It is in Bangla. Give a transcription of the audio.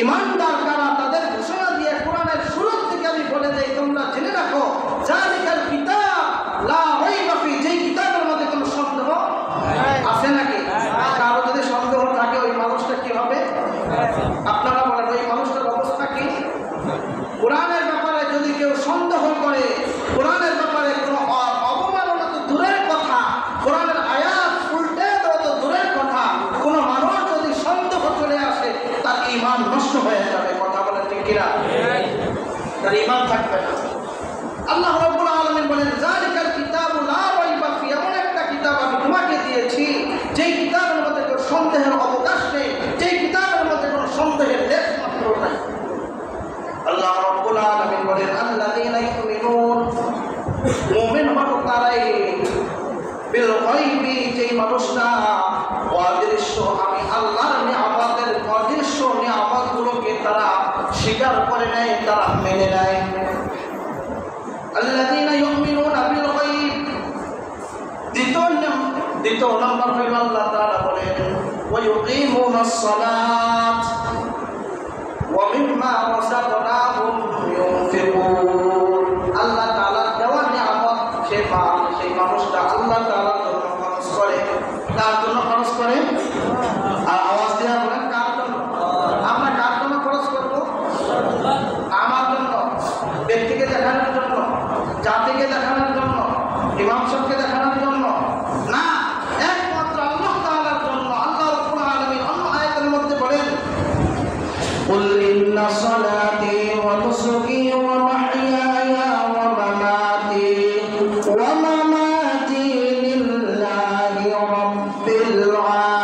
ঈমানদার কারা তাদের ঘোষণা দিয়ে কোরআনের শুরু থেকে আমি বলে দেই, তোমরা জেনে রাখো যালিকাল কিতাব লা রাইবা ফি, যেই কিতাবের মধ্যে কোনো সন্দেহ আছে নাকি? কারো যদি সন্দেহ থাকে ওই মানুষটা কি হবে? আপনারা বলেন ওই মানুষটার অবস্থা কি? কোরআনের ব্যাপারে যদি কেউ সন্দেহ করে, কোরআনের ব্যাপারে কোনো অবমাননা তো দূরের কথা, কোরআনের আয়াত উল্টে দেওয়া তো দূরের কথা, কোনো মানুষ যদি সন্দেহ চলে আসে তার ঈমান নষ্ট হয়ে যাবে। কথা বলেন ঠিক কিনা? তার ঈমান থাকবে না। আল্লাহ রাব্বুল আলামিন বলেন যালিকাল কিতাবু লা রাইবা ফি, এমন একটা কিতাব আমি তোমাকে দিয়েছি যেই কিতাবের মধ্যে কোনো সন্দেহের অবকাশ নেই, যেই কিতাবের মধ্যে কোনো সন্দেহের লেশ মাত্র নাই। আল্লাহ রাব্বুল আলামিন বলেন আল্লাযীনা ইউমিনুন, মুমিন হলো তারাই, বিল গায়বি, যেই মানুষটা অদৃশ্য আমি আল্লাহর নিয়ামতের অদৃশ্য নিয়ামতগুলোকে তারা স্বীকার করে নেয়, তারা মেনে নেয়। আল্লাযীনা ইউমিনুনা বিল গায়ব, দ্বিতীয় নম্বর হলো আল্লাহ তাআলা বলেন ওয়া ইউকিমুনাস সালাত ওয়া মিম্মা রাযাকনাহুম ইউনফিকুন। আল্লাহ তাআলার দেওয়া নিয়ামত সেই মানুষটা আল্লাহ তাআলার জন্য খরচ করে। কার জন্য খরচ করে? আর আওয়াজ দিয়ে বলেন কার জন্য? আমরা কার জন্য খরচ করব? আমার জন্য, ব্যক্তিকে দেখানোর জন্য, জাতিকে দেখানোর জন্য, ইমাম সাহেবকে দেখানোর জন্য না, একমাত্র আল্লাহ তাআলার জন্য। আল্লাহ রাব্বুল আলামিন অন্য আয়াতের মধ্যে বলেন কুল ইন্না সালাতি ওয়া নুসুকি ওয়া মাহইয়ায়া ওয়া মামাতি লিল্লাহি রাব্বিল আলামিন।